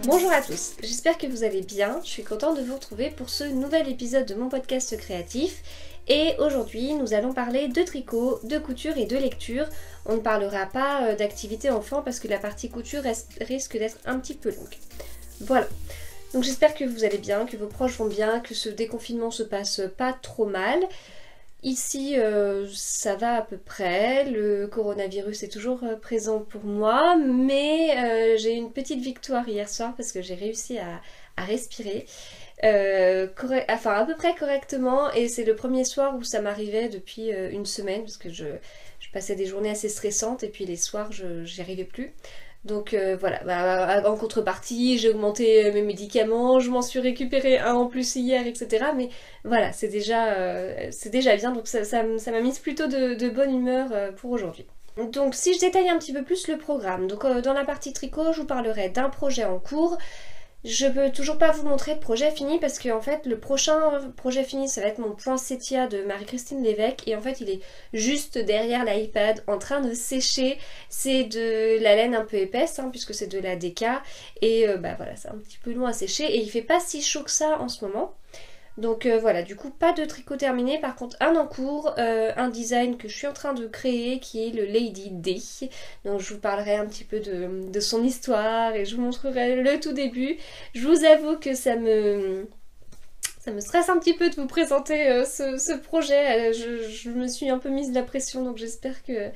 Bonjour à tous, j'espère que vous allez bien, je suis contente de vous retrouver pour ce nouvel épisode de mon podcast créatif. Et aujourd'hui nous allons parler de tricot, de couture et de lecture. On ne parlera pas d'activité enfant parce que la partie couture risque d'être un petit peu longue. Voilà, donc j'espère que vous allez bien, que vos proches vont bien, que ce déconfinement se passe pas trop mal. Ici, ça va à peu près, le coronavirus est toujours présent pour moi, mais j'ai eu une petite victoire hier soir parce que j'ai réussi à respirer, enfin à peu près correctement, et c'est le premier soir où ça m'arrivait depuis une semaine parce que je passais des journées assez stressantes et puis les soirs j'y arrivais plus. Donc voilà, en contrepartie, j'ai augmenté mes médicaments, je m'en suis récupéré un en plus hier, etc. Mais voilà, c'est déjà bien, donc ça m'a mise plutôt de bonne humeur pour aujourd'hui. Donc si je détaille un petit peu plus le programme, donc dans la partie tricot, je vous parlerai d'un projet en cours. Je peux toujours pas vous montrer de projet fini parce que en fait le prochain projet fini ça va être mon poinsettia de Marie-Christine Lévesque, et en fait il est juste derrière l'iPad en train de sécher. C'est de la laine un peu épaisse puisque c'est de la DK, et voilà, c'est un petit peu long à sécher et il fait pas si chaud que ça en ce moment. Donc voilà, du coup pas de tricot terminé, par contre un en cours, un design que je suis en train de créer qui est le Lady D. Donc je vous parlerai un petit peu de son histoire et je vous montrerai le tout début. Je vous avoue que ça me stresse un petit peu de vous présenter ce projet, je me suis un peu mise la pression, donc j'espère que...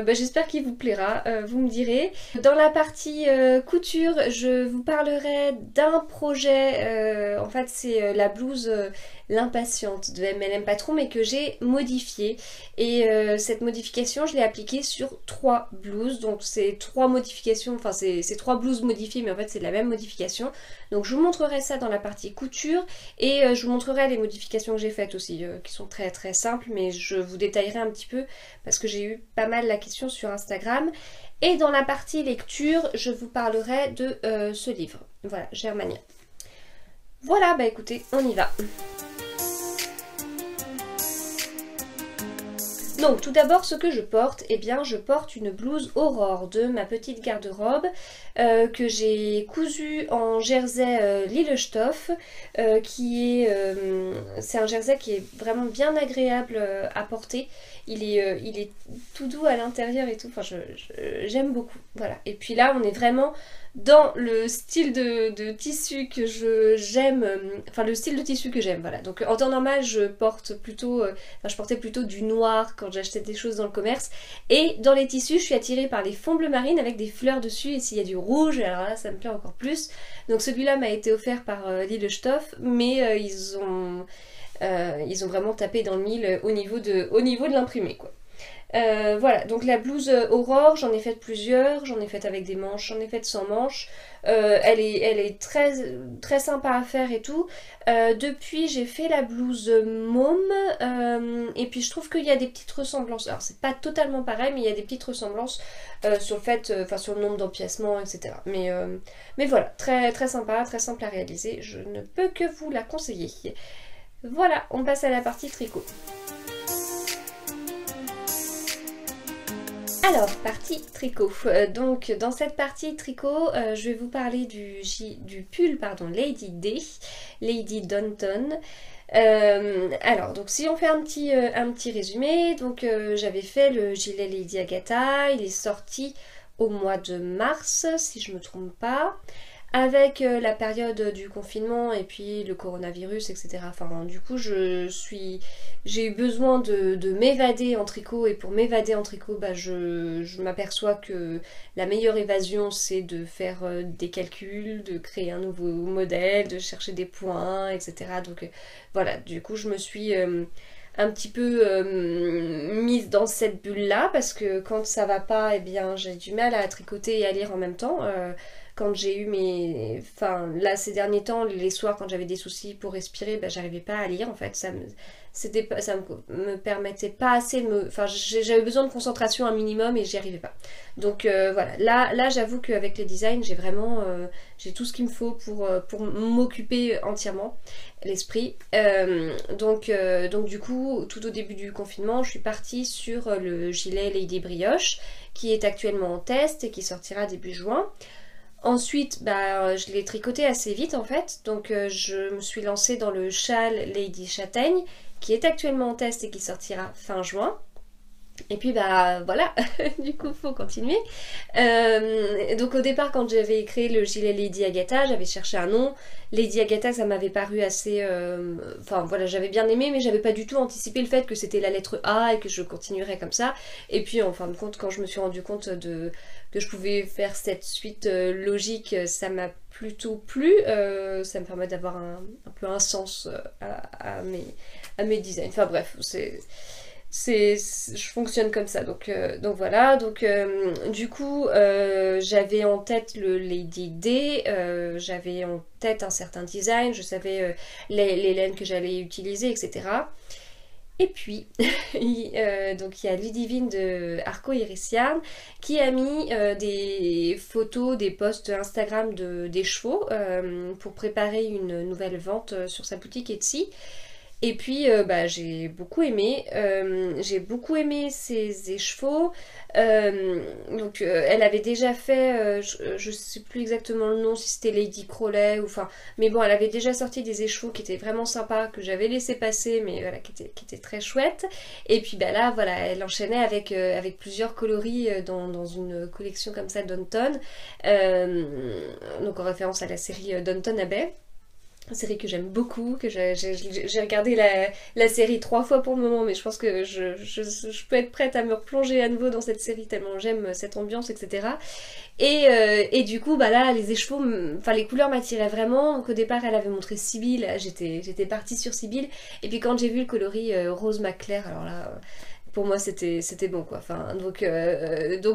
j'espère qu'il vous plaira, vous me direz. Dans la partie couture, je vous parlerai d'un projet, en fait c'est la blouse l'impatiente de MLM Patron, mais que j'ai modifiée. Et cette modification, je l'ai appliquée sur 3 blouses, donc c'est 3 modifications, enfin c'est 3 blouses modifiées, mais en fait c'est la même modification. Donc je vous montrerai ça dans la partie couture, et je vous montrerai les modifications que j'ai faites aussi, qui sont très très simples, mais je vous détaillerai un petit peu parce que j'ai eu pas mal la question sur Instagram. Et dans la partie lecture, je vous parlerai de ce livre, voilà, Germania. Voilà, bah écoutez, on y va. Donc tout d'abord, ce que je porte, eh bien je porte une blouse Aurore de ma petite garde-robe que j'ai cousue en jersey Lillestoff, c'est un jersey qui est vraiment bien agréable à porter. Il est tout doux à l'intérieur et tout, enfin j'aime beaucoup, voilà. Et puis là on est vraiment dans le style de tissu que j'aime, enfin le style de tissu que j'aime, voilà. Donc en temps normal je portais plutôt du noir quand j'achetais des choses dans le commerce, et dans les tissus je suis attirée par les fonds bleu marine avec des fleurs dessus, et s'il y a du rouge, alors là ça me plaît encore plus. Donc celui-là m'a été offert par Lillestoff, mais ils ont vraiment tapé dans le mille au niveau de l'imprimé, quoi. Voilà, donc la blouse Aurore, j'en ai fait plusieurs, j'en ai fait avec des manches, j'en ai fait sans manches. Elle est très, très sympa à faire et tout. Depuis, j'ai fait la blouse môme, et puis je trouve qu'il y a des petites ressemblances. Alors, c'est pas totalement pareil, mais il y a des petites ressemblances sur le fait, sur le nombre d'empiècements, etc. Mais voilà, très, très sympa, très simple à réaliser. Je ne peux que vous la conseiller. Voilà, on passe à la partie tricot. Alors, partie tricot. Donc, dans cette partie tricot, je vais vous parler du pull, Lady D, Lady Danton. Alors, donc si on fait un petit résumé, donc j'avais fait le gilet Lady Agatha, il est sorti au mois de mars, si je me trompe pas. Avec la période du confinement et puis le coronavirus, etc. Enfin, du coup, j'ai eu besoin de m'évader en tricot, et pour m'évader en tricot, je m'aperçois que la meilleure évasion, c'est de faire des calculs, de créer un nouveau modèle, de chercher des points, etc. Donc voilà, du coup, je me suis un petit peu mise dans cette bulle-là, parce que quand ça va pas, eh bien, j'ai du mal à tricoter et à lire en même temps. Quand j'ai eu là ces derniers temps, les soirs quand j'avais des soucis pour respirer, j'arrivais pas à lire en fait, ça me permettait pas assez j'avais besoin de concentration un minimum et j'y arrivais pas. Donc voilà, là j'avoue qu'avec les designs, j'ai vraiment j'ai tout ce qu'il me faut pour m'occuper entièrement l'esprit. Donc du coup, tout au début du confinement, je suis partie sur le gilet Lady Brioche qui est actuellement en test et qui sortira début juin. Ensuite, bah, je l'ai tricoté assez vite en fait, donc je me suis lancée dans le châle Lady Châtaigne, qui est actuellement en test et qui sortira fin juin. Et puis bah voilà, du coup faut continuer. Donc au départ quand j'avais créé le gilet Lady Agatha, j'avais cherché un nom. Lady Agatha ça m'avait paru assez... Enfin voilà, j'avais bien aimé mais j'avais pas du tout anticipé le fait que c'était la lettre A et que je continuerais comme ça. Et puis en fin de compte quand je me suis rendu compte que je pouvais faire cette suite logique, ça m'a plutôt plu. Ça me permet d'avoir un peu un sens à mes designs. Enfin bref, je fonctionne comme ça, donc voilà, donc du coup j'avais en tête le Lady D, j'avais en tête un certain design, je savais les laines que j'allais utiliser, etc. Et puis, donc il y a Ludivine de Arco Iriciane qui a mis des photos, des posts Instagram des chevaux pour préparer une nouvelle vente sur sa boutique Etsy. Et puis bah, j'ai beaucoup aimé ces écheveaux. Donc elle avait déjà fait, je sais plus exactement le nom, si c'était Lady Crowley ou enfin, mais bon, elle avait déjà sorti des écheveaux qui étaient vraiment sympas, que j'avais laissé passer, mais voilà, qui étaient très chouettes. Et puis bah là, voilà, elle enchaînait avec plusieurs coloris dans une collection comme ça d'Downton, donc en référence à la série Downton Abbey. Une série que j'aime beaucoup, que j'ai regardé la série 3 fois pour le moment, mais je pense que je peux être prête à me replonger à nouveau dans cette série tellement j'aime cette ambiance, etc. Et du coup, bah là, les écheveaux, enfin les couleurs m'attiraient vraiment. Donc au départ, elle avait montré Sibylle, j'étais partie sur Sibylle. Et puis quand j'ai vu le coloris Rose McClair, alors là... pour moi c'était bon quoi. Enfin, donc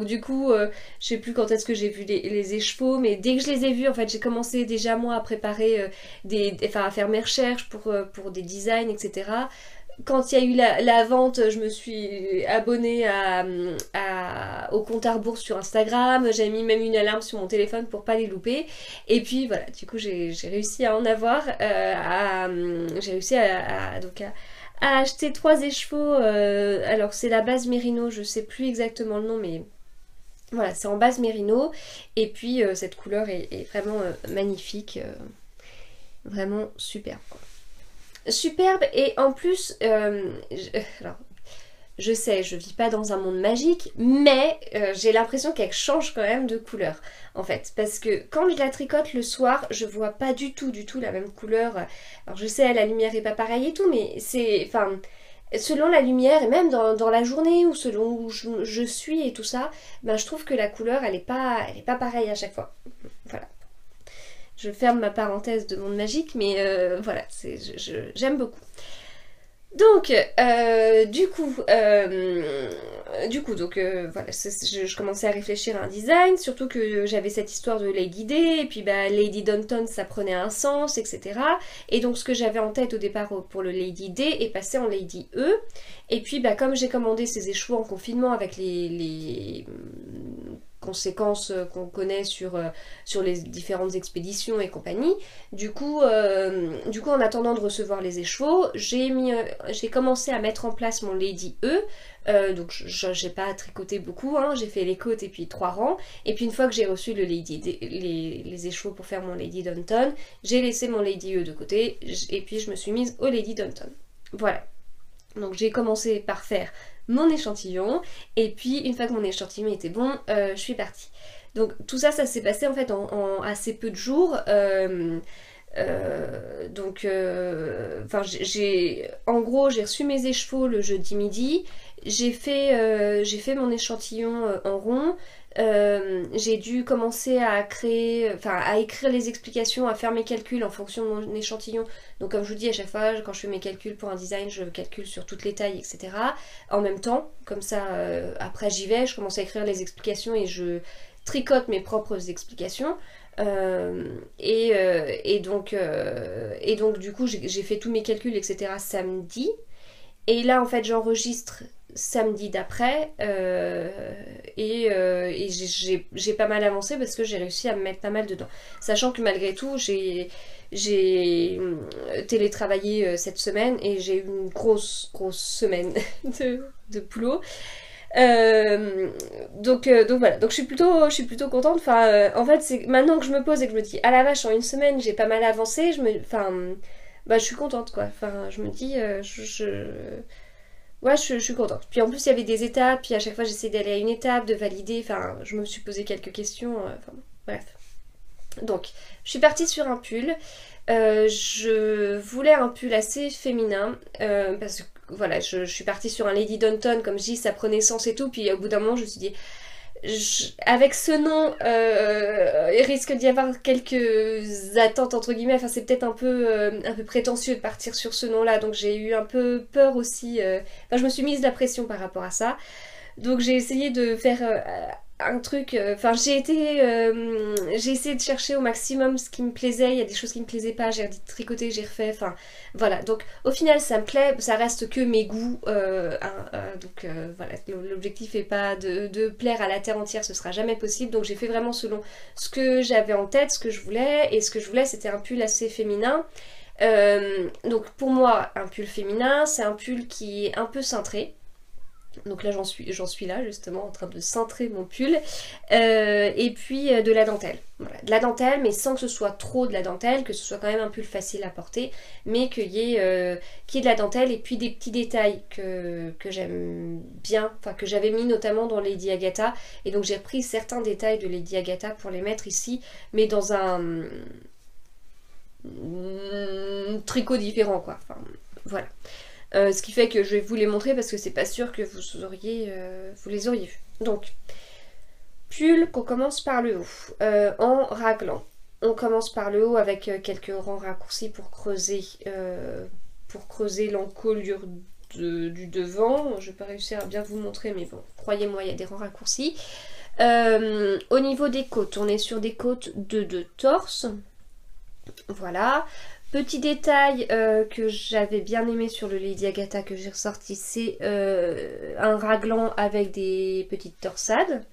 du coup, je sais plus quand est-ce que j'ai vu les écheveaux, mais dès que je les ai vus, en fait, j'ai commencé déjà moi à préparer à faire mes recherches pour des designs, etc. Quand il y a eu la vente, je me suis abonnée au compte à rebours sur Instagram. J'ai mis même une alarme sur mon téléphone pour pas les louper. Et puis voilà, du coup j'ai réussi à en avoir. J'ai réussi à acheter 3 écheveaux. Alors c'est la base Mérino, je sais plus exactement le nom, mais voilà, c'est en base Mérino. Et puis cette couleur est vraiment magnifique, vraiment superbe, quoi. Superbe, et en plus, alors je sais, je vis pas dans un monde magique, mais j'ai l'impression qu'elle change quand même de couleur, en fait. Parce que quand je la tricote le soir, je vois pas du tout la même couleur. Alors je sais, la lumière est pas pareille et tout, mais c'est... Enfin, selon la lumière, et même dans la journée, ou selon où je suis et tout ça, ben je trouve que la couleur, elle est pas pareille à chaque fois. Voilà. Je ferme ma parenthèse de monde magique, mais voilà, j'aime beaucoup. Donc, voilà, je commençais à réfléchir à un design, surtout que j'avais cette histoire de Lady D, et puis bah, Lady Downton, ça prenait un sens, etc. Et donc, ce que j'avais en tête au départ pour le Lady D est passé en Lady E. Et puis, bah, comme j'ai commandé ces écheveaux en confinement avec les conséquences qu'on connaît sur les différentes expéditions et compagnie. Du coup, en attendant de recevoir les écheveaux, j'ai commencé à mettre en place mon Lady E. Donc j'ai pas tricoté beaucoup, hein, j'ai fait les côtes et puis 3 rangs. Et puis une fois que j'ai reçu les écheveaux pour faire mon Lady Downton, j'ai laissé mon Lady E de côté et puis je me suis mise au Lady Downton. Voilà. Donc j'ai commencé par faire mon échantillon, et puis une fois que mon échantillon était bon, je suis partie. Donc tout ça, ça s'est passé en fait en assez peu de jours. En gros, j'ai reçu mes écheveaux le jeudi midi, j'ai fait mon échantillon en rond. J'ai dû commencer à écrire les explications, à faire mes calculs en fonction de mon échantillon. Donc comme je vous dis, à chaque fois quand je fais mes calculs pour un design, je calcule sur toutes les tailles, etc. En même temps, comme ça, après j'y vais, je commence à écrire les explications et je tricote mes propres explications. Donc du coup j'ai fait tous mes calculs, etc. samedi. Et là en fait j'enregistre samedi d'après, et j'ai pas mal avancé parce que j'ai réussi à me mettre pas mal dedans. Sachant que malgré tout, j'ai télétravaillé cette semaine et j'ai eu une grosse semaine de boulot. Donc voilà, donc je suis plutôt contente. Enfin, en fait, c'est maintenant que je me pose et que je me dis, ah la vache, en une semaine, j'ai pas mal avancé, enfin, bah, je suis contente quoi. Enfin, je me dis, ouais, je suis contente. Puis en plus, il y avait des étapes, puis à chaque fois, j'essayais d'aller à une étape, de valider. Enfin, je me suis posé quelques questions. Enfin, bref. Donc, je suis partie sur un pull. Je voulais un pull assez féminin parce que voilà, je suis partie sur un Lady Downton, comme je dis, ça prenait sens et tout. Puis au bout d'un moment, je me suis dit, avec ce nom, il risque d'y avoir quelques attentes entre guillemets. Enfin, c'est peut-être un peu prétentieux de partir sur ce nom-là, donc j'ai eu un peu peur aussi. Enfin, je me suis mise de la pression par rapport à ça. Donc j'ai essayé de faire un truc. Enfin, j'ai essayé de chercher au maximum ce qui me plaisait. Il y a des choses qui me plaisaient pas. J'ai tricoté, j'ai refait. Enfin, voilà. Donc au final, ça me plaît. Ça reste que mes goûts. Donc voilà. L'objectif est pas de plaire à la terre entière. Ce sera jamais possible. Donc j'ai fait vraiment selon ce que j'avais en tête, ce que je voulais. Et ce que je voulais, c'était un pull assez féminin. Donc pour moi, un pull féminin, c'est un pull qui est un peu cintré. Donc là j'en suis là justement en train de cintrer mon pull. Et puis de la dentelle. Voilà, de la dentelle mais sans que ce soit trop de la dentelle, que ce soit quand même un pull facile à porter, mais qu'il y ait de la dentelle et puis des petits détails que j'aime bien, enfin que j'avais mis notamment dans Lady Agatha. Et donc j'ai repris certains détails de Lady Agatha pour les mettre ici, mais dans un tricot différent quoi. Enfin voilà. Ce qui fait que je vais vous les montrer parce que c'est pas sûr que vous les auriez vus. Donc, pull qu'on commence par le haut, en raglan. On commence par le haut avec quelques rangs raccourcis pour creuser l'encolure du devant. Je vais pas réussir à bien vous montrer, mais bon, croyez-moi, il y a des rangs raccourcis. Au niveau des côtes, on est sur des côtes de torse. Voilà. Petit détail que j'avais bien aimé sur le Lady Agatha que j'ai ressorti, c'est un raglan avec des petites torsades.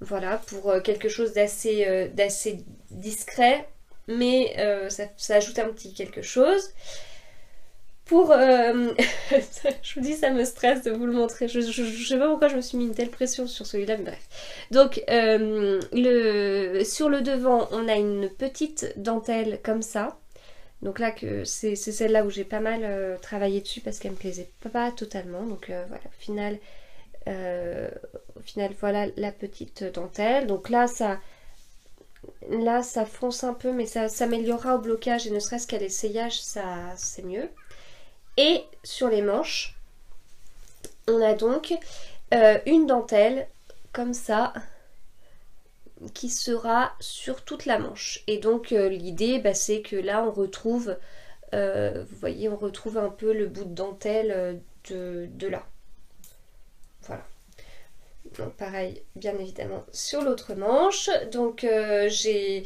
Voilà, pour quelque chose d'assez discret, mais ça ajoute un petit quelque chose. Pour... je vous dis, ça me stresse de vous le montrer. Je sais pas pourquoi je me suis mis une telle pression sur celui-là, mais bref. Donc, sur le devant, on a une petite dentelle comme ça. Donc là, c'est celle-là où j'ai pas mal travaillé dessus parce qu'elle me plaisait pas totalement. Donc voilà, au final, voilà la petite dentelle. Donc là, ça fonce un peu, mais ça s'améliorera au blocage et ne serait-ce qu'à l'essayage, c'est mieux. Et sur les manches, on a donc une dentelle comme ça qui sera sur toute la manche. Et donc l'idée c'est que là on retrouve, vous voyez, on retrouve un peu le bout de dentelle de là. Voilà. Donc pareil, bien évidemment, sur l'autre manche. Donc j'ai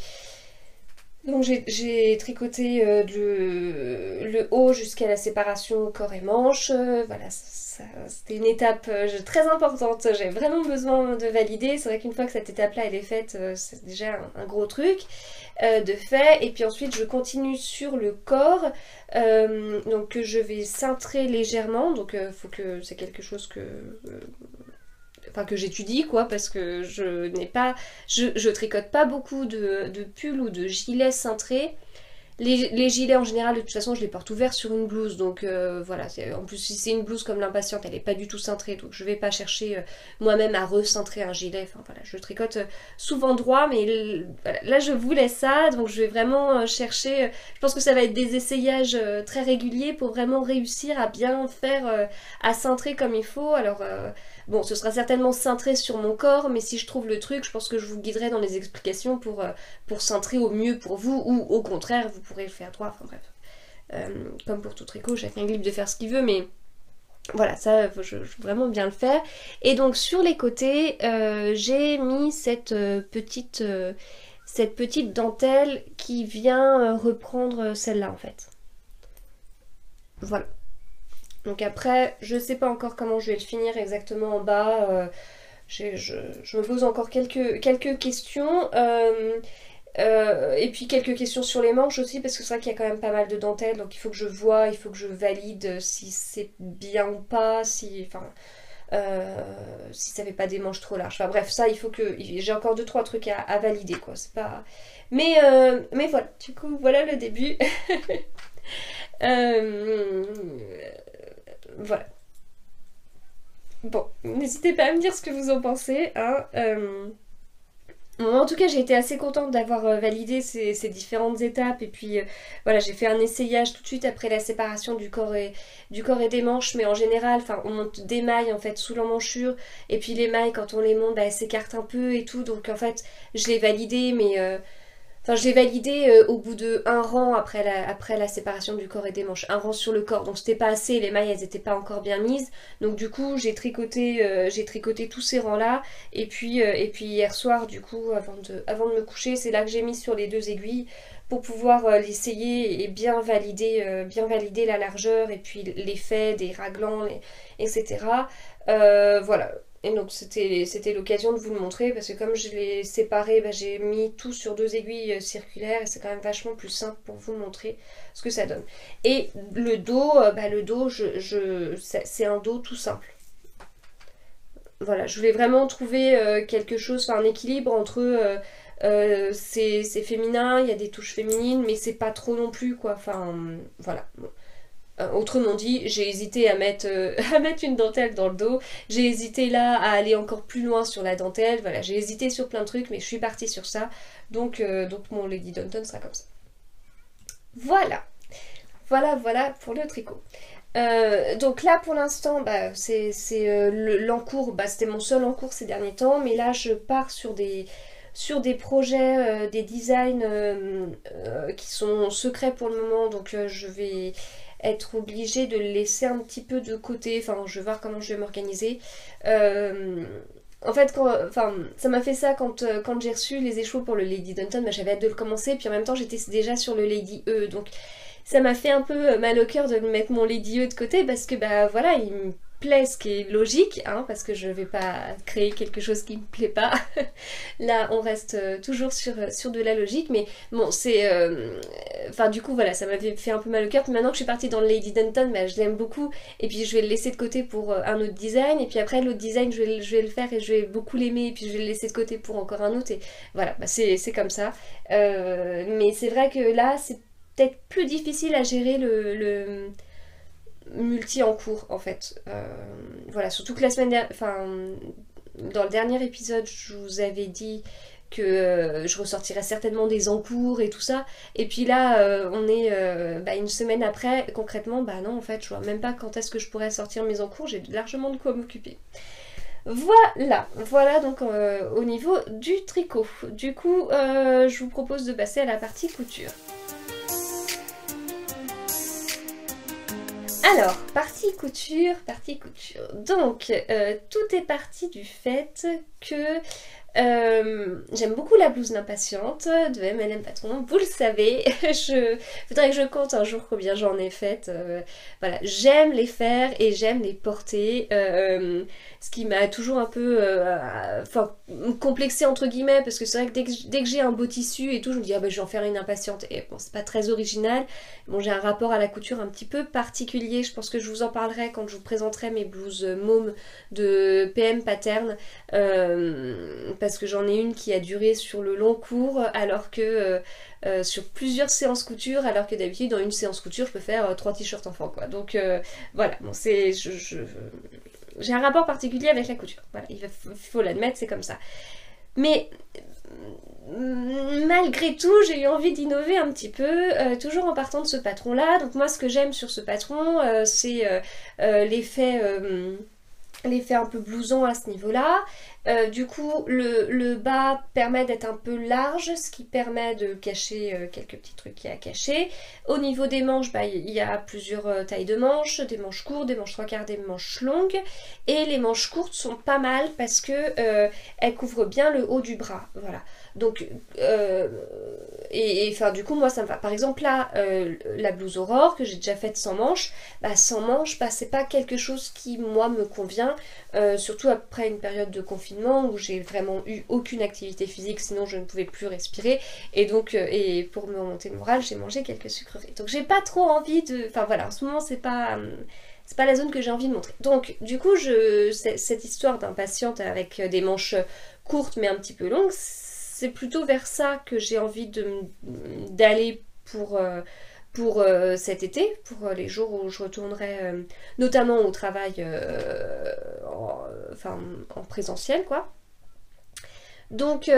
tricoté le haut jusqu'à la séparation corps et manche. Voilà, c'était une étape très importante. J'ai vraiment besoin de valider. C'est vrai qu'une fois que cette étape-là elle est faite, c'est déjà un gros truc de fait. Et puis ensuite je continue sur le corps, donc que je vais cintrer légèrement. Donc faut que c'est quelque chose que j'étudie quoi, parce que je tricote pas beaucoup de pulls ou de gilets cintrés. Les gilets en général de toute façon je les porte ouverts sur une blouse, donc voilà, en plus si c'est une blouse comme l'impatiente elle est pas du tout cintrée, donc je vais pas chercher moi-même à recintrer un gilet. Enfin voilà, je tricote souvent droit, mais voilà, là je voulais ça, donc je vais vraiment chercher, je pense que ça va être des essayages très réguliers pour vraiment réussir à bien faire, à cintrer comme il faut. Alors bon, ce sera certainement cintré sur mon corps, mais si je trouve le truc, je pense que je vous guiderai dans les explications pour cintrer au mieux pour vous, ou au contraire, vous pourrez le faire droit, enfin bref. Comme pour tout tricot, chacun est libre de faire ce qu'il veut, mais voilà, ça, je veux vraiment bien le faire. Et donc sur les côtés, j'ai mis cette petite dentelle qui vient reprendre celle-là en fait. Voilà. Donc après, je sais pas encore comment je vais le finir exactement en bas. Je me pose encore quelques questions. Et puis quelques questions sur les manches aussi, parce que c'est vrai qu'il y a quand même pas mal de dentelles, donc il faut que je vois, il faut que je valide si c'est bien ou pas, enfin... si ça fait pas des manches trop larges. Enfin bref, ça il faut que... J'ai encore 2-3 trucs à valider quoi, c'est pas... Mais voilà, du coup voilà le début. Voilà. Bon, n'hésitez pas à me dire ce que vous en pensez, hein. Bon, en tout cas, j'ai été assez contente d'avoir validé ces différentes étapes et puis voilà, j'ai fait un essayage tout de suite après la séparation du corps et des manches, mais en général, enfin, on monte des mailles en fait sous l'emmanchure et puis les mailles quand on les monte, bah, elles s'écartent un peu et tout, donc en fait, je l'ai validé, mais enfin, je l'ai validé au bout de un rang après la séparation du corps et des manches, un rang sur le corps, donc c'était pas assez, les mailles elles étaient pas encore bien mises, donc du coup j'ai tricoté tous ces rangs là, et puis hier soir du coup avant de me coucher, c'est là que j'ai mis sur les 2 aiguilles pour pouvoir l'essayer et bien valider la largeur et puis l'effet des raglans, etc. Voilà. Et donc c'était l'occasion de vous le montrer parce que comme je l'ai séparé, bah, j'ai mis tout sur 2 aiguilles circulaires et c'est quand même vachement plus simple pour vous montrer ce que ça donne. Et le dos, c'est un dos tout simple. Voilà, je voulais vraiment trouver quelque chose, enfin un équilibre entre c'est féminin, il y a des touches féminines, mais c'est pas trop non plus quoi. Enfin voilà. Autrement dit, j'ai hésité à mettre une dentelle dans le dos, j'ai hésité là à aller encore plus loin sur la dentelle, voilà, j'ai hésité sur plein de trucs, mais je suis partie sur ça, donc mon Lady Danton sera comme ça. Voilà, voilà pour le tricot. Donc là pour l'instant, bah, c'est l'encours, bah, c'était mon seul encours ces derniers temps, mais là je pars sur des projets, des designs qui sont secrets pour le moment, donc je vais être obligée de le laisser un petit peu de côté, enfin je vais voir comment je vais m'organiser. En fait, ça m'a fait ça quand j'ai reçu les échos pour le Lady Danton, bah, j'avais hâte de le commencer, puis en même temps j'étais déjà sur le Lady E, donc ça m'a fait un peu mal au cœur de mettre mon Lady E de côté parce que bah voilà, il me plaît, ce qui est logique, hein, parce que je vais pas créer quelque chose qui me plaît pas. Là, on reste toujours sur de la logique, mais bon, c'est... Enfin, du coup, voilà, ça m'avait fait un peu mal au cœur. Puis maintenant que je suis partie dans le Lady Danton, bah, je l'aime beaucoup, et puis je vais le laisser de côté pour un autre design, et puis après, l'autre design, je vais le faire, et je vais beaucoup l'aimer, et puis je vais le laisser de côté pour encore un autre, et voilà, bah, c'est comme ça. Mais c'est vrai que là, c'est peut-être plus difficile à gérer le multi en cours en fait. Voilà, surtout que la semaine dernière, enfin dans le dernier épisode, je vous avais dit que je ressortirais certainement des encours et tout ça. Et puis là, on est bah, une semaine après, concrètement, bah non, en fait, je vois même pas quand est-ce que je pourrais sortir mes encours, j'ai largement de quoi m'occuper. Voilà donc au niveau du tricot. Du coup, je vous propose de passer à la partie couture. Alors, partie couture. Donc, tout est parti du fait que j'aime beaucoup la blouse d'impatiente de MLM Patron, vous le savez. Faudrait que je compte un jour combien j'en ai faites. Voilà, j'aime les faire et j'aime les porter. Ce qui m'a toujours un peu complexé entre guillemets, parce que c'est vrai que dès que j'ai un beau tissu et tout, je me dis ah ben je vais en faire une impatiente. Et bon, c'est pas très original. Bon, j'ai un rapport à la couture un petit peu particulier. Je pense que je vous en parlerai quand je vous présenterai mes blouses mômes de PM Pattern. Parce que j'en ai une qui a duré sur le long cours, alors que sur plusieurs séances couture, alors que d'habitude dans une séance couture je peux faire 3 t-shirts enfants quoi. Donc voilà, bon c'est... J'ai un rapport particulier avec la couture, voilà, il faut l'admettre, c'est comme ça. Mais malgré tout, j'ai eu envie d'innover un petit peu, toujours en partant de ce patron-là. Donc moi, ce que j'aime sur ce patron, c'est l'effet un peu blouson à ce niveau-là. Du coup, le bas permet d'être un peu large, ce qui permet de cacher quelques petits trucs qu'il y a à cacher. Au niveau des manches, bah, il y a plusieurs tailles de manches, des manches courtes, des manches 3/4, des manches longues. Et les manches courtes sont pas mal parce que elles couvrent bien le haut du bras. Voilà. Donc, enfin, du coup, moi, ça me va. Par exemple, là, la blouse Aurore, que j'ai déjà faite sans manches, bah, c'est pas quelque chose qui, moi, me convient. Surtout après une période de confinement où j'ai vraiment eu aucune activité physique, sinon je ne pouvais plus respirer. Et donc, et pour me remonter le moral, j'ai mangé quelques sucreries. Donc, j'ai pas trop envie de... Enfin, voilà, en ce moment, c'est pas c'est pas la zone que j'ai envie de montrer. Donc du coup, cette histoire d'impatiente avec des manches courtes mais un petit peu longues, c'est plutôt vers ça que j'ai envie d'aller pour cet été, pour les jours où je retournerai notamment au travail en présentiel quoi. Donc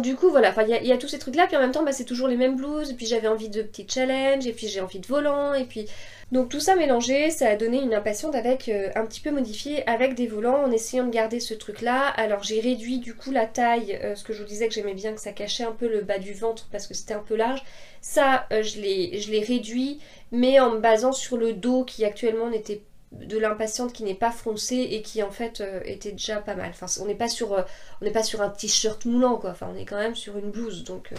du coup voilà, il y a tous ces trucs là, puis en même temps c'est toujours les mêmes blouses, et puis j'avais envie de petits challenges, et puis j'ai envie de volants, et puis donc tout ça mélangé, ça a donné une impatiente avec un petit peu modifiée avec des volants en essayant de garder ce truc là. Alors j'ai réduit du coup la taille, ce que je vous disais que j'aimais bien que ça cachait un peu le bas du ventre parce que c'était un peu large, ça je l'ai réduit, mais en me basant sur le dos qui actuellement n'était de l'impatiente qui n'est pas froncé et qui en fait était déjà pas mal. Enfin on n'est pas sur un t-shirt moulant quoi, enfin on est quand même sur une blouse, donc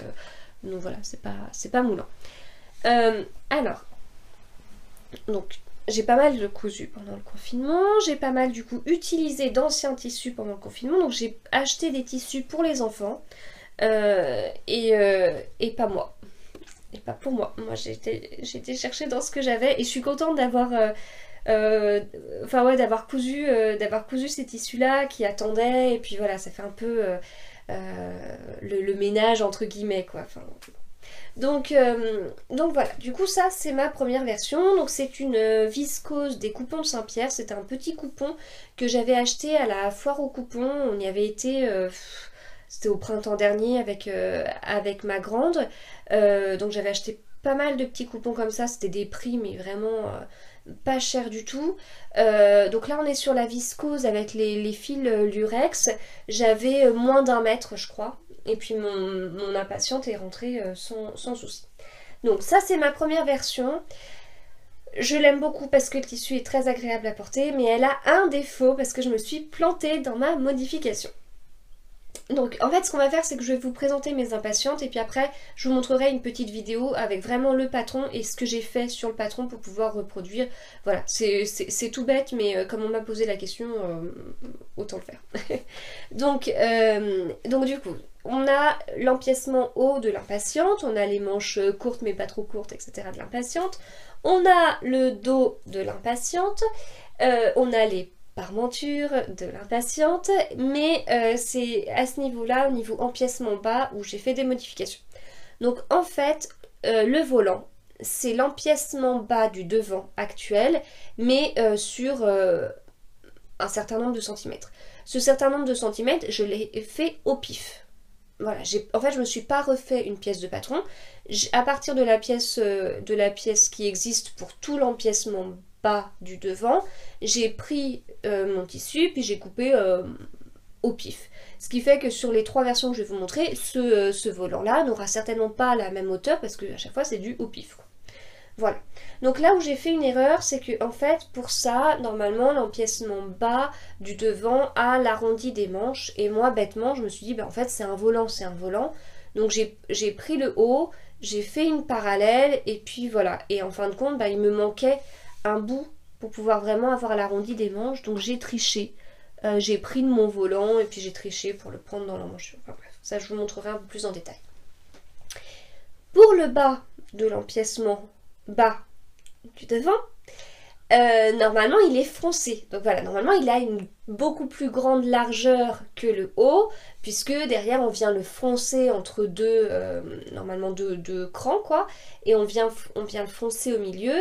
voilà, c'est pas moulant. Alors donc j'ai pas mal de cousu pendant le confinement, j'ai pas mal du coup utilisé d'anciens tissus pendant le confinement, donc j'ai acheté des tissus pour les enfants et pas moi. Et pas pour moi. Moi j'ai été chercher dans ce que j'avais et je suis contente d'avoir d'avoir cousu ces tissus là qui attendaient, et puis voilà, ça fait un peu le ménage entre guillemets quoi. Enfin, donc voilà, du coup ça c'est ma première version. Donc c'est une viscose des coupons de Saint-Pierre, c'est un petit coupon que j'avais acheté à la foire aux coupons, on y avait été c'était au printemps dernier avec ma grande, donc j'avais acheté pas mal de petits coupons comme ça, c'était des prix mais vraiment pas cher du tout. Donc là on est sur la viscose avec les fils lurex, j'avais moins d'1 mètre je crois, et puis mon impatiente est rentrée sans souci. Donc ça c'est ma première version. Je l'aime beaucoup parce que le tissu est très agréable à porter, mais elle a un défaut parce que je me suis plantée dans ma modification. Donc en fait ce qu'on va faire c'est que je vais vous présenter mes impatientes et puis après je vous montrerai une petite vidéo avec vraiment le patron et ce que j'ai fait sur le patron pour pouvoir reproduire. Voilà, c'est tout bête mais comme on m'a posé la question, autant le faire. donc du coup on a l'empiècement haut de l'impatiente, on a les manches courtes mais pas trop courtes etc. de l'impatiente, on a le dos de l'impatiente, on a les parmenture de l'impatiente, mais c'est à ce niveau-là, au niveau empiècement bas, où j'ai fait des modifications. Donc en fait, le volant, c'est l'empiècement bas du devant actuel, mais sur un certain nombre de centimètres. Ce certain nombre de centimètres, je l'ai fait au pif. Voilà, en fait je me suis pas refait une pièce de patron. À partir de la pièce qui existe pour tout l'empiècement bas du devant, j'ai pris mon tissu puis j'ai coupé au pif. Ce qui fait que sur les 3 versions que je vais vous montrer, ce volant là n'aura certainement pas la même hauteur parce que à chaque fois c'est du au pif quoi. Voilà. Donc là où j'ai fait une erreur, c'est que en fait pour ça, normalement l'empiècement bas du devant a l'arrondi des manches, et moi bêtement je me suis dit bah en fait c'est un volant. Donc j'ai pris le haut, j'ai fait une parallèle et puis voilà. Et en fin de compte, bah, il me manquait un bout pour pouvoir vraiment avoir l'arrondi des manches, donc j'ai triché. J'ai pris de mon volant et puis j'ai triché pour le prendre dans l'emmanchure. Enfin bref, ça je vous montrerai un peu plus en détail. Pour le bas de l'empiècement bas du devant, normalement il est froncé. Donc voilà, normalement il a une beaucoup plus grande largeur que le haut, puisque derrière on vient le froncer entre normalement deux crans quoi, et on vient le foncer au milieu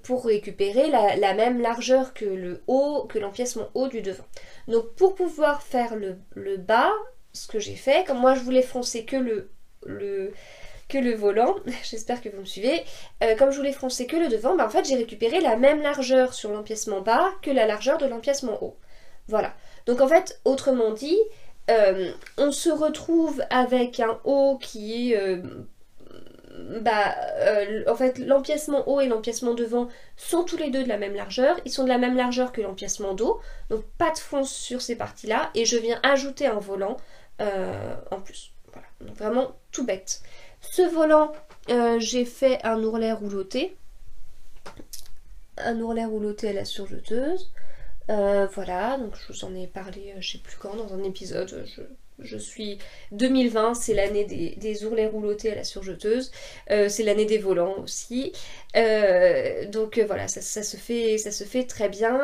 pour récupérer la même largeur que l'empiècement haut du devant. Donc pour pouvoir faire le bas, ce que j'ai fait, comme moi je voulais foncer que le volant, j'espère que vous me suivez, comme je voulais froncer que le devant, bah en fait j'ai récupéré la même largeur sur l'empiècement bas que la largeur de l'empiècement haut. Voilà. Donc en fait, autrement dit, on se retrouve avec un haut qui est... en fait l'empiècement haut et l'empiècement devant sont tous les deux de la même largeur, ils sont de la même largeur que l'empiècement dos, donc pas de fonce sur ces parties là, et je viens ajouter un volant en plus. Voilà, donc vraiment tout bête. Ce volant, j'ai fait un ourlet rouloté. Un ourlet rouloté à la surjeteuse. Voilà, donc je vous en ai parlé, je sais plus quand, dans un épisode. je suis 2020, c'est l'année des ourlets roulotés à la surjeteuse, c'est l'année des volants aussi. Donc voilà, ça se fait très bien,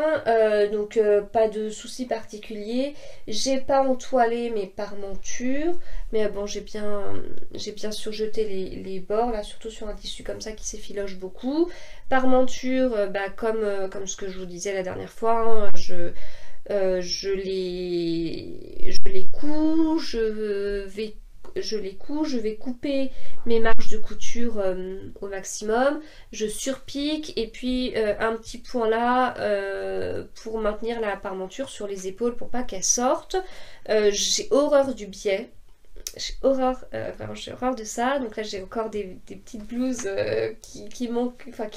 donc pas de soucis particuliers. J'ai pas entoilé mes parmentures, mais bon, j'ai bien surjeté les bords là, surtout sur un tissu comme ça qui s'effiloche beaucoup. Parmenture, comme ce que je vous disais la dernière fois, hein, je les couds, je vais couper mes marges de couture au maximum, je surpique et puis un petit point là pour maintenir la parmenture sur les épaules pour pas qu'elle sorte. J'ai horreur du biais. Vraiment j'ai horreur de ça. Donc là j'ai encore des petites blouses qui manquent, enfin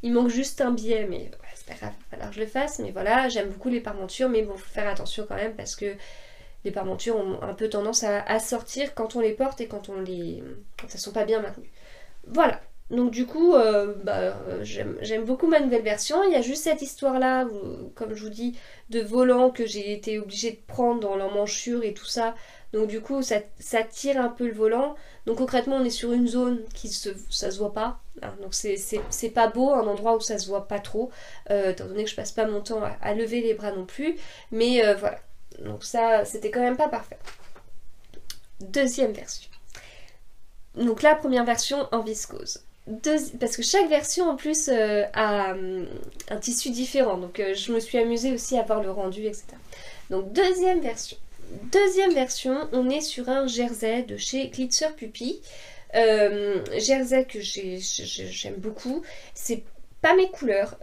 il manque juste un biais, mais ouais, c'est pas grave, il va falloir que je le fasse. Mais voilà, j'aime beaucoup les parmentures, mais bon, faut faire attention quand même parce que les parmentures ont un peu tendance à sortir quand on les porte et quand elles sont pas bien maintenues. Voilà. Donc du coup, j'aime beaucoup ma nouvelle version. Il y a juste cette histoire-là, comme je vous dis, de volant que j'ai été obligée de prendre dans l'emmanchure et tout ça. Donc du coup, ça tire un peu le volant. Donc concrètement, on est sur une zone ça se voit pas. Hein, donc c'est pas beau, un endroit où ça se voit pas trop, étant donné que je passe pas mon temps à lever les bras non plus. Mais voilà. Donc ça, c'était quand même pas parfait. Deuxième version. Donc la première version en viscose. Parce que chaque version en plus a un tissu différent. Donc je me suis amusée aussi à voir le rendu, etc. Donc deuxième version. Deuxième version, on est sur un jersey de chez Glitzer Puppy. Jersey que j'aime beaucoup. C'est pas mes couleurs.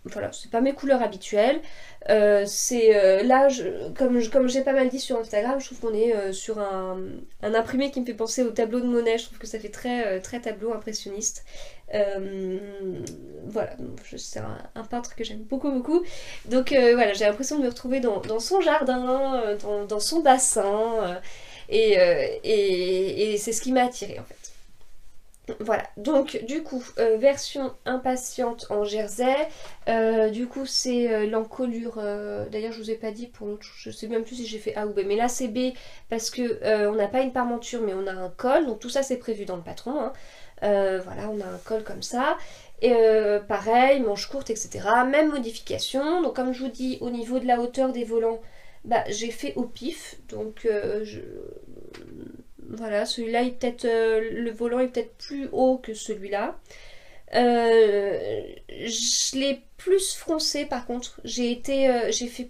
Voilà, c'est pas mes couleurs habituelles. Là, comme j'ai pas mal dit sur Instagram, je trouve qu'on est sur un imprimé qui me fait penser au tableau de Monet. Je trouve que ça fait très tableau impressionniste. Voilà, c'est un peintre que j'aime beaucoup. Donc voilà, j'ai l'impression de me retrouver dans son jardin, dans son bassin. Et c'est ce qui m'a attirée en fait. Voilà, donc du coup, version impatiente en jersey, du coup c'est l'encolure, d'ailleurs je vous ai pas dit pour l'autre, je sais même plus si j'ai fait A ou B, mais là c'est B parce que on n'a pas une parmenture mais on a un col, donc tout ça c'est prévu dans le patron, hein. Voilà, on a un col comme ça, et pareil, manches courtes, etc. Même modification, donc comme je vous dis, au niveau de la hauteur des volants, j'ai fait au pif, donc voilà, celui-là, le volant est peut-être plus haut que celui-là. Je l'ai plus froncé par contre. J'ai fait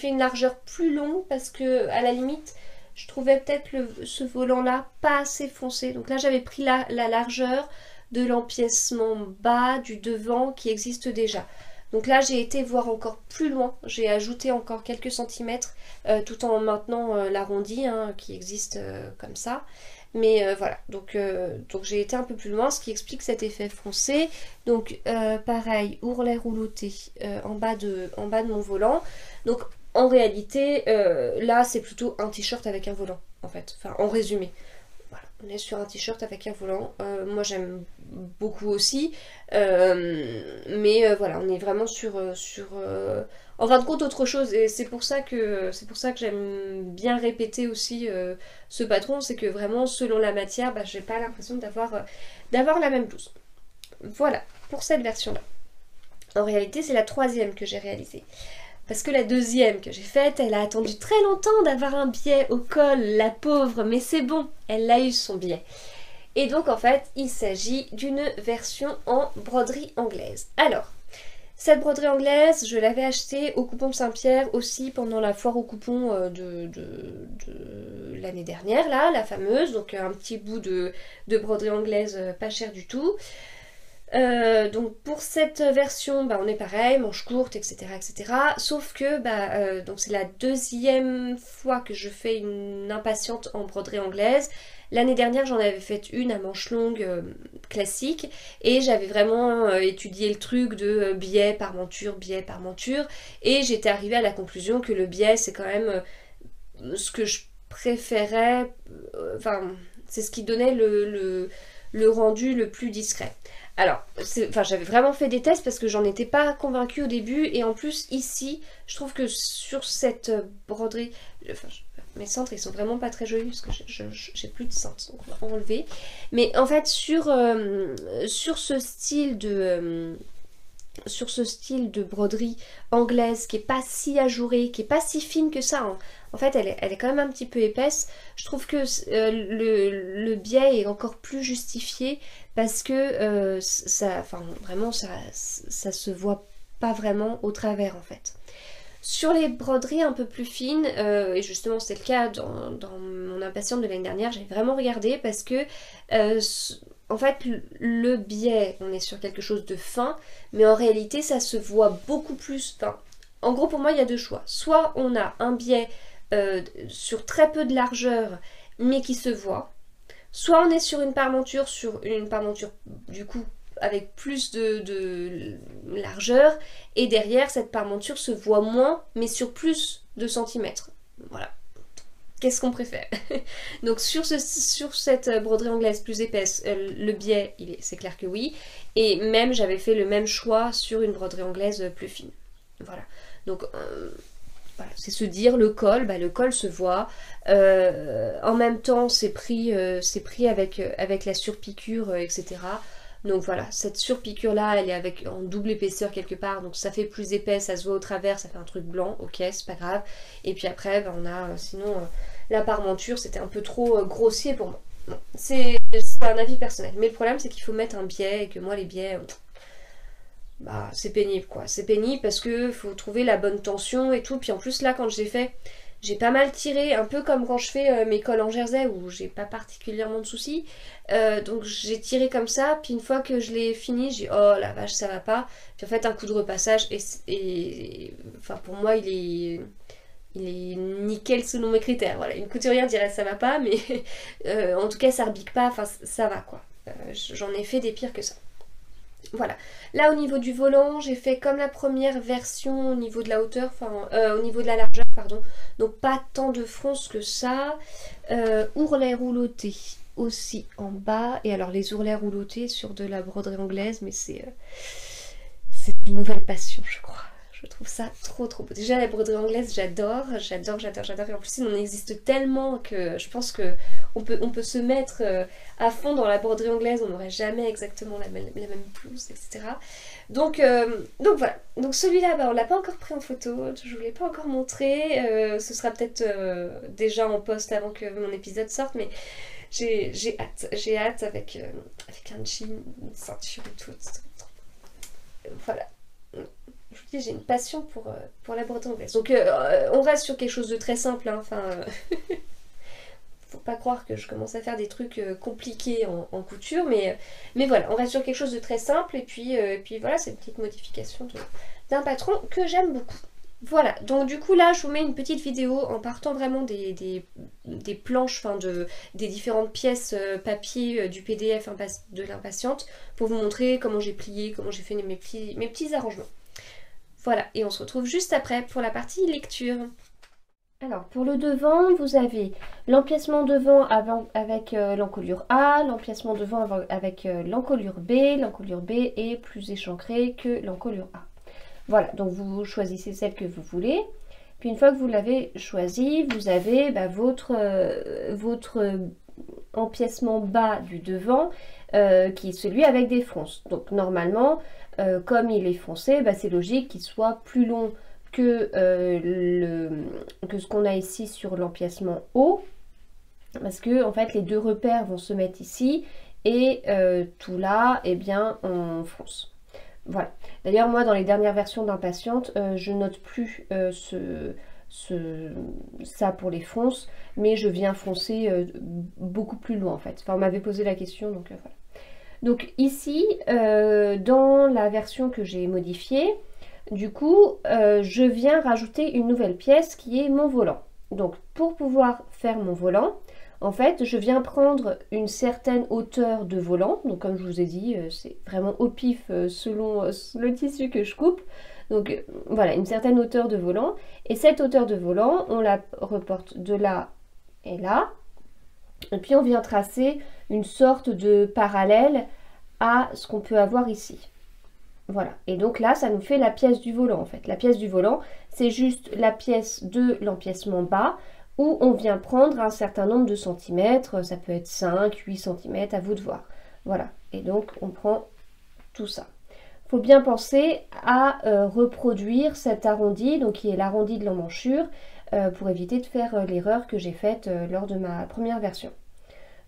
une largeur plus longue parce que à la limite, je trouvais peut-être ce volant-là pas assez foncé. Donc là, j'avais pris la largeur de l'empiècement bas du devant qui existe déjà. Donc là j'ai été voir encore plus loin, j'ai ajouté encore quelques centimètres tout en maintenant l'arrondi hein, qui existe comme ça. Mais voilà, donc j'ai été un peu plus loin, ce qui explique cet effet foncé. Donc pareil, ourlet rouloté en bas de mon volant. Donc en réalité, là c'est plutôt un t-shirt avec un volant en fait, enfin en résumé. Voilà, on est sur un t-shirt avec un volant. Moi j'aime beaucoup aussi. Mais voilà, on est vraiment sur en fin de compte autre chose. Et c'est pour ça que j'aime bien répéter aussi ce patron. C'est que vraiment selon la matière, j'ai pas l'impression d'avoir la même blouse. Voilà, pour cette version-là. En réalité, c'est la troisième que j'ai réalisée. Parce que la deuxième que j'ai faite, elle a attendu très longtemps d'avoir un biais au col, la pauvre, mais c'est bon, elle a eu son biais. Et donc en fait, il s'agit d'une version en broderie anglaise. Alors, cette broderie anglaise, je l'avais achetée au Coupon de Saint-Pierre aussi pendant la foire au coupon de l'année dernière, là, la fameuse. Donc un petit bout de broderie anglaise pas cher du tout. Donc pour cette version, on est pareil, manches courtes, etc. Sauf que donc c'est la deuxième fois que je fais une impatiente en broderie anglaise. L'année dernière, j'en avais fait une à manches longues classique et j'avais vraiment étudié le truc de biais par monture, et j'étais arrivée à la conclusion que le biais c'est quand même ce que je préférais, c'est ce qui donnait le rendu le plus discret. Alors, j'avais vraiment fait des tests parce que j'en étais pas convaincue au début, et en plus ici, je trouve que sur cette broderie, mes cintres ils sont vraiment pas très jolis parce que j'ai plus de cintres, donc on va enlever. Mais en fait sur ce style de broderie anglaise qui est pas si ajourée, qui est pas si fine que ça, hein. En fait elle est quand même un petit peu épaisse. Je trouve que le biais est encore plus justifié parce que vraiment ça se voit pas vraiment au travers en fait. Sur les broderies un peu plus fines, et justement c'était le cas dans mon impatiente de l'année dernière, j'ai vraiment regardé parce que en fait le biais, on est sur quelque chose de fin, mais en réalité ça se voit beaucoup plus. Enfin, en gros pour moi il y a deux choix. Soit on a un biais sur très peu de largeur mais qui se voit, soit on est sur une parmenture du coup avec plus de largeur, et derrière cette parmenture se voit moins mais sur plus de centimètres. Voilà. Qu'est-ce qu'on préfère? Donc sur cette broderie anglaise plus épaisse, le biais, c'est clair que oui. Et même j'avais fait le même choix sur une broderie anglaise plus fine. Voilà. Donc voilà, c'est se dire le col se voit. En même temps c'est pris avec la surpiqûre, etc. Donc voilà, cette surpiqûre là elle est en double épaisseur quelque part, donc ça fait plus épais, ça se voit au travers, ça fait un truc blanc, ok c'est pas grave. Et puis après on a sinon la parmenture, c'était un peu trop grossier pour moi. Bon, c'est un avis personnel, mais le problème c'est qu'il faut mettre un biais, et que moi les biais, c'est pénible quoi. C'est pénible parce que faut trouver la bonne tension et tout. Puis en plus là quand j'ai fait, j'ai pas mal tiré, un peu comme quand je fais mes cols en jersey où j'ai pas particulièrement de soucis. Donc j'ai tiré comme ça, puis une fois que je l'ai fini, j'ai dit oh la vache ça va pas. Puis en fait un coup de repassage et enfin pour moi il est nickel selon mes critères. Voilà, une couturière dirait ça va pas, mais en tout cas ça rebique pas, enfin ça va quoi. J'en ai fait des pires que ça. Voilà, là au niveau du volant, j'ai fait comme la première version au niveau de la hauteur, au niveau de la largeur, pardon. Donc pas tant de fronce que ça. Ourlet rouloté aussi en bas. Et alors les ourlets roulotés sur de la broderie anglaise, mais c'est une nouvelle passion je crois. Je trouve ça trop beau. Déjà la broderie anglaise j'adore. Et en plus il en existe tellement que je pense que on peut se mettre à fond dans la broderie anglaise, on n'aurait jamais exactement la même blouse, etc. Donc voilà. Donc celui-là on l'a pas encore pris en photo, je vous l'ai pas encore montré. Ce sera peut-être déjà en post avant que mon épisode sorte, mais j'ai hâte avec un jean, une ceinture et tout. Voilà. Je vous dis, j'ai une passion pour la broderie anglaise. Donc on reste sur quelque chose de très simple, hein. Enfin, faut pas croire que je commence à faire des trucs compliqués en couture, mais voilà, on reste sur quelque chose de très simple, et puis voilà, c'est une petite modification d'un patron que j'aime beaucoup. Voilà, donc du coup là je vous mets une petite vidéo en partant vraiment des planches, des différentes pièces papier du PDF de l'impatiente, pour vous montrer comment j'ai plié, comment j'ai fait mes petits arrangements. Voilà, et on se retrouve juste après pour la partie lecture. Alors pour le devant, vous avez l'empiècement devant avec l'encolure A, l'empiècement devant avec l'encolure B. L'encolure B est plus échancrée que l'encolure A. Voilà, donc vous choisissez celle que vous voulez. Puis une fois que vous l'avez choisie, vous avez votre empiècement bas du devant qui est celui avec des fronces. Donc normalement, comme il est foncé, c'est logique qu'il soit plus long que ce qu'on a ici sur l'empiècement haut, parce que en fait les deux repères vont se mettre ici et tout là, eh bien on fonce. Voilà. D'ailleurs moi dans les dernières versions d'impatiente, je note plus ça pour les fonces, mais je viens foncer beaucoup plus loin en fait. Enfin on m'avait posé la question, donc voilà. Donc ici, dans la version que j'ai modifiée, du coup, je viens rajouter une nouvelle pièce qui est mon volant. Donc pour pouvoir faire mon volant, en fait, je viens prendre une certaine hauteur de volant. Donc comme je vous ai dit, c'est vraiment au pif selon le tissu que je coupe. Donc voilà, une certaine hauteur de volant. Et cette hauteur de volant, on la reporte de là et là. Et puis on vient tracer une sorte de parallèle à ce qu'on peut avoir ici. Voilà, et donc là, ça nous fait la pièce du volant en fait. La pièce du volant, c'est juste la pièce de l'empiècement bas où on vient prendre un certain nombre de centimètres, ça peut être 5, 8 cm, à vous de voir. Voilà, et donc on prend tout ça. Il faut bien penser à reproduire cet arrondi, donc qui est l'arrondi de l'emmanchure, pour éviter de faire l'erreur que j'ai faite lors de ma première version.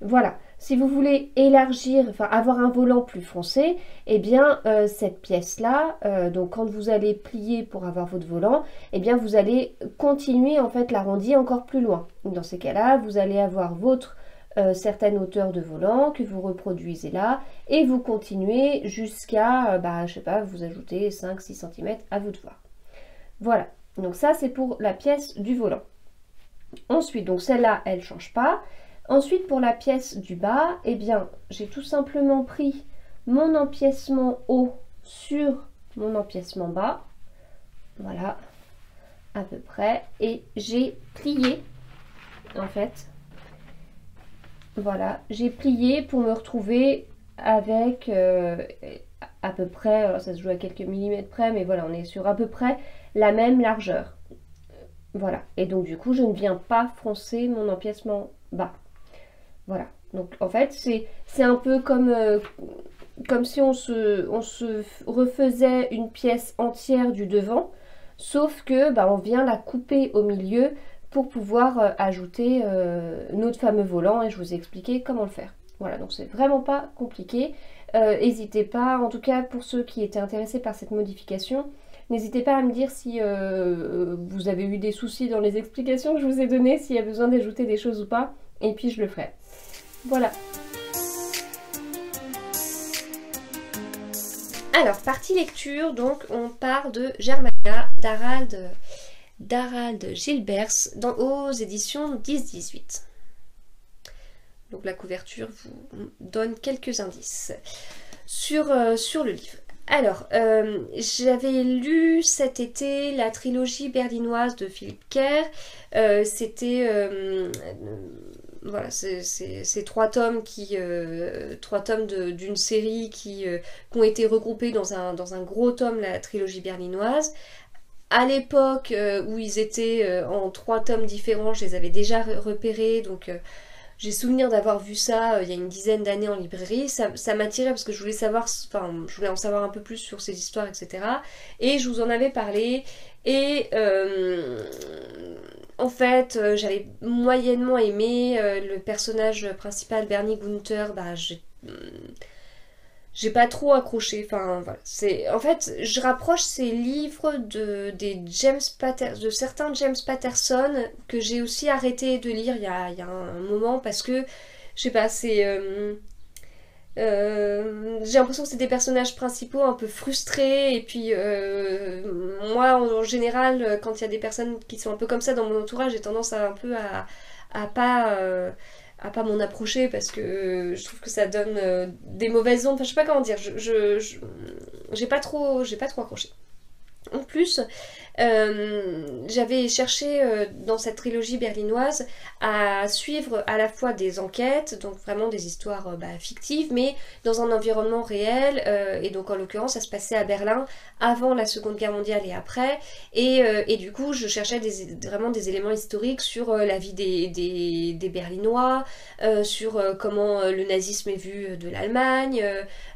Voilà, si vous voulez élargir, enfin avoir un volant plus foncé, eh bien cette pièce-là, donc quand vous allez plier pour avoir votre volant, eh bien vous allez continuer en fait l'arrondi encore plus loin. Dans ces cas-là, vous allez avoir votre certaine hauteur de volant que vous reproduisez là, et vous continuez jusqu'à, je sais pas, vous ajoutez 5-6 cm, à vous de voir. Voilà, donc ça c'est pour la pièce du volant. Ensuite, donc celle-là, elle ne change pas. Ensuite, pour la pièce du bas, eh bien, j'ai tout simplement pris mon empiècement haut sur mon empiècement bas. Voilà, à peu près. Et j'ai plié, en fait. Voilà, j'ai plié pour me retrouver avec à peu près, alors ça se joue à quelques millimètres près, mais voilà, on est sur à peu près la même largeur. Voilà, et donc du coup, je ne viens pas froncer mon empiècement bas. Voilà, donc en fait c'est un peu comme si on se refaisait une pièce entière du devant, sauf que on vient la couper au milieu pour pouvoir ajouter notre fameux volant, et je vous ai expliqué comment le faire. Voilà, donc c'est vraiment pas compliqué. N'hésitez pas, en tout cas pour ceux qui étaient intéressés par cette modification, n'hésitez pas à me dire si vous avez eu des soucis dans les explications que je vous ai données, s'il y a besoin d'ajouter des choses ou pas, et puis je le ferai. Voilà. Alors, partie lecture, donc on part de Germania d'Harald Gilbers aux éditions 10-18. Donc la couverture vous donne quelques indices sur le livre. Alors, j'avais lu cet été la trilogie berlinoise de Philippe Kerr. C'était... voilà, c'est 3 tomes d'une série qui ont été regroupés dans un gros tome, la trilogie berlinoise. À l'époque où ils étaient en 3 tomes différents, je les avais déjà repérés, donc j'ai souvenir d'avoir vu ça il y a une dizaine d'années en librairie. Ça m'attirait parce que je voulais en savoir un peu plus sur ces histoires, etc. Et je vous en avais parlé, et en fait, j'avais moyennement aimé le personnage principal, Bernie Gunther. J'ai pas trop accroché. Enfin, voilà. En fait, je rapproche ces livres de certains James Patterson que j'ai aussi arrêté de lire il y a un moment, parce que, je sais pas, j'ai l'impression que c'est des personnages principaux un peu frustrés, et puis moi en général quand il y a des personnes qui sont un peu comme ça dans mon entourage, j'ai tendance à un peu à pas m'en approcher, parce que je trouve que ça donne des mauvaises ondes. Enfin, je sais pas comment dire, j'ai pas trop accroché. En plus, j'avais cherché dans cette trilogie berlinoise à suivre à la fois des enquêtes, donc vraiment des histoires fictives, mais dans un environnement réel, et donc en l'occurrence ça se passait à Berlin avant la Seconde Guerre mondiale et après, et du coup je cherchais vraiment des éléments historiques sur la vie des Berlinois, sur comment le nazisme est vu de l'Allemagne,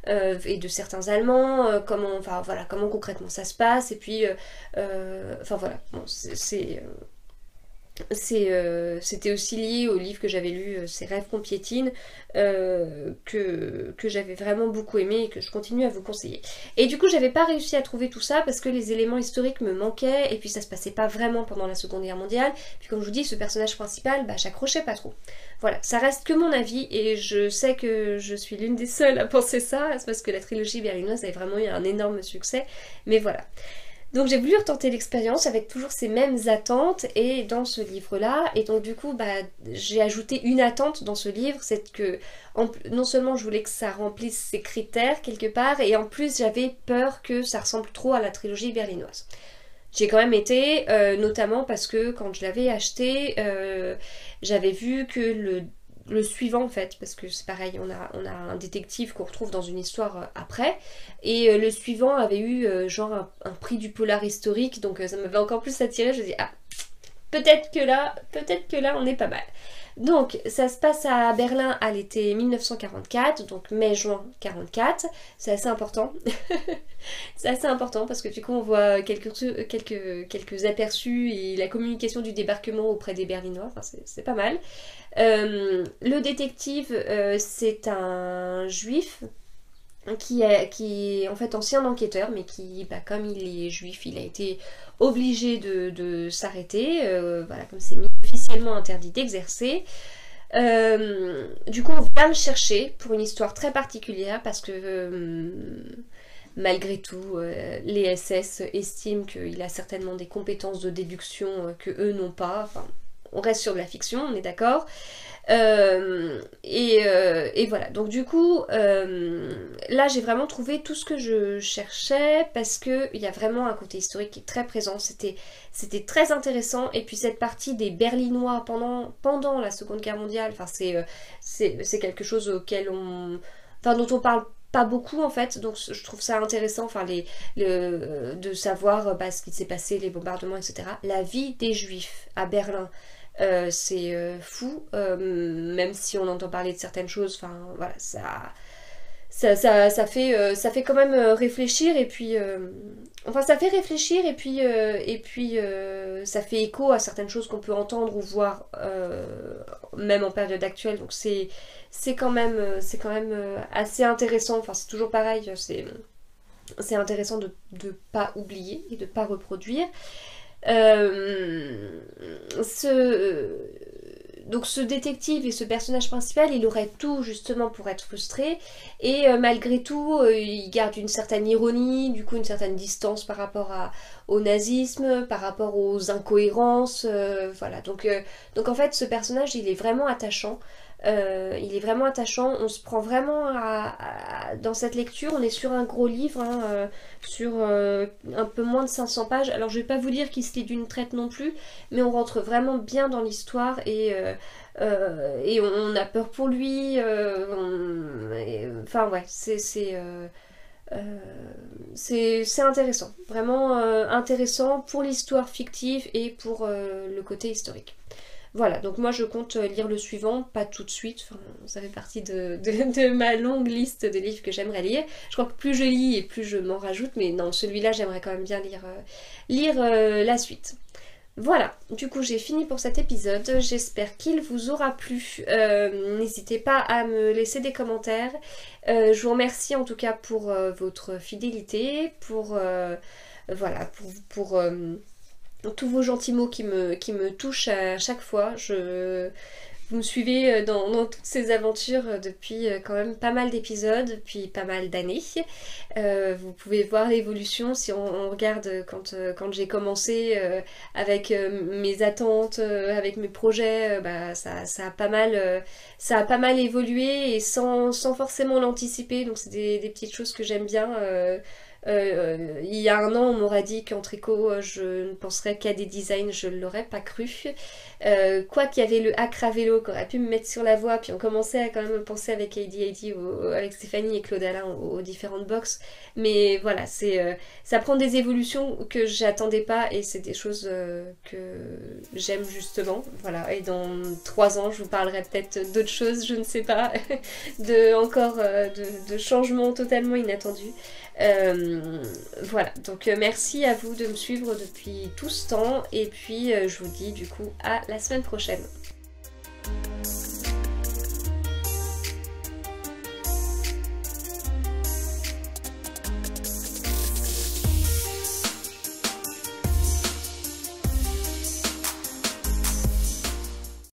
et de certains Allemands, comment concrètement ça se passe, et puis enfin voilà, bon, c'était aussi lié au livre que j'avais lu, Ces rêves qu'on piétine, que j'avais vraiment beaucoup aimé et que je continue à vous conseiller. Et du coup j'avais pas réussi à trouver tout ça parce que les éléments historiques me manquaient, et puis ça se passait pas vraiment pendant la Seconde Guerre mondiale, puis comme je vous dis, ce personnage principal, j'accrochais pas trop. Voilà, ça reste que mon avis, et je sais que je suis l'une des seules à penser ça, c'est parce que la trilogie berlinoise avait vraiment eu un énorme succès, mais voilà. Donc j'ai voulu retenter l'expérience avec toujours ces mêmes attentes, et dans ce livre-là, et donc du coup j'ai ajouté une attente dans ce livre, c'est que non seulement je voulais que ça remplisse ces critères quelque part, et en plus j'avais peur que ça ressemble trop à la trilogie berlinoise. J'ai quand même été, notamment parce que quand je l'avais acheté, j'avais vu que le suivant en fait, parce que c'est pareil, on a un détective qu'on retrouve dans une histoire après, et le suivant avait eu genre un prix du polar historique, donc ça m'avait encore plus attiré. Je me dis ah, peut-être que là on est pas mal. Donc ça se passe à Berlin à l'été 1944, donc mai-juin 44, c'est assez important. C'est assez important parce que du coup on voit quelques aperçus et la communication du débarquement auprès des Berlinois, enfin c'est pas mal. Le détective c'est un juif qui est en fait ancien enquêteur, mais qui, bah, comme il est juif, il a été obligé de s'arrêter, voilà, comme c'est officiellement interdit d'exercer. Du coup, on vient le chercher pour une histoire très particulière parce que malgré tout, les SS estiment qu'il a certainement des compétences de déduction que eux n'ont pas. Enfin, on reste sur de la fiction, on est d'accord. Et voilà, donc du coup là j'ai vraiment trouvé tout ce que je cherchais parce qu'il y a vraiment un côté historique qui est très présent, c'était très intéressant. Et puis cette partie des Berlinois pendant la Seconde Guerre mondiale, enfin c'est quelque chose dont on parle pas beaucoup en fait, donc je trouve ça intéressant, enfin de savoir ce qui s'est passé, les bombardements, etc. La vie des Juifs à Berlin, c'est fou, même si on entend parler de certaines choses, enfin voilà, ça fait quand même réfléchir, et puis ça fait réfléchir, et puis ça fait écho à certaines choses qu'on peut entendre ou voir même en période actuelle, donc c'est quand même assez intéressant. Enfin c'est toujours pareil, c'est intéressant de pas oublier et de pas reproduire. Donc ce détective et ce personnage principal, il aurait tout justement pour être frustré, et malgré tout il garde une certaine ironie, du coup une certaine distance par rapport au nazisme, par rapport aux incohérences, voilà, donc en fait ce personnage il est vraiment attachant. On se prend vraiment dans cette lecture. On est sur un gros livre, hein, sur un peu moins de 500 pages. Alors je vais pas vous dire qu'il se lit d'une traite non plus, mais on rentre vraiment bien dans l'histoire, et on a peur pour lui. Enfin ouais, c'est intéressant, vraiment intéressant pour l'histoire fictive et pour le côté historique. Voilà, donc moi je compte lire le suivant, pas tout de suite, enfin, ça fait partie de ma longue liste de livres que j'aimerais lire. Je crois que plus je lis et plus je m'en rajoute, mais non, celui-là j'aimerais quand même bien lire la suite. Voilà, du coup j'ai fini pour cet épisode, j'espère qu'il vous aura plu. N'hésitez pas à me laisser des commentaires. Je vous remercie en tout cas pour votre fidélité, pour tous vos gentils mots qui me touchent à chaque fois. Vous me suivez dans toutes ces aventures depuis quand même pas mal d'épisodes, depuis pas mal d'années. Vous pouvez voir l'évolution si on regarde quand j'ai commencé avec mes attentes, avec mes projets, ça a pas mal évolué, et sans forcément l'anticiper, donc c'est des petites choses que j'aime bien. Il y a un an on m'aurait dit qu'en tricot je ne penserais qu'à des designs, je ne l'aurais pas cru. Quoi qu'il y avait le hack Ravelo qui aurait pu me mettre sur la voie, puis on commençait à quand même penser avec ADHD, avec Stéphanie et Claude Alain aux différentes box, mais voilà, ça prend des évolutions que j'attendais pas, et c'est des choses que j'aime justement. Voilà, et dans 3 ans je vous parlerai peut-être d'autres choses, je ne sais pas, de changements totalement inattendus. Voilà, donc merci à vous de me suivre depuis tout ce temps, et puis je vous dis du coup à la semaine prochaine.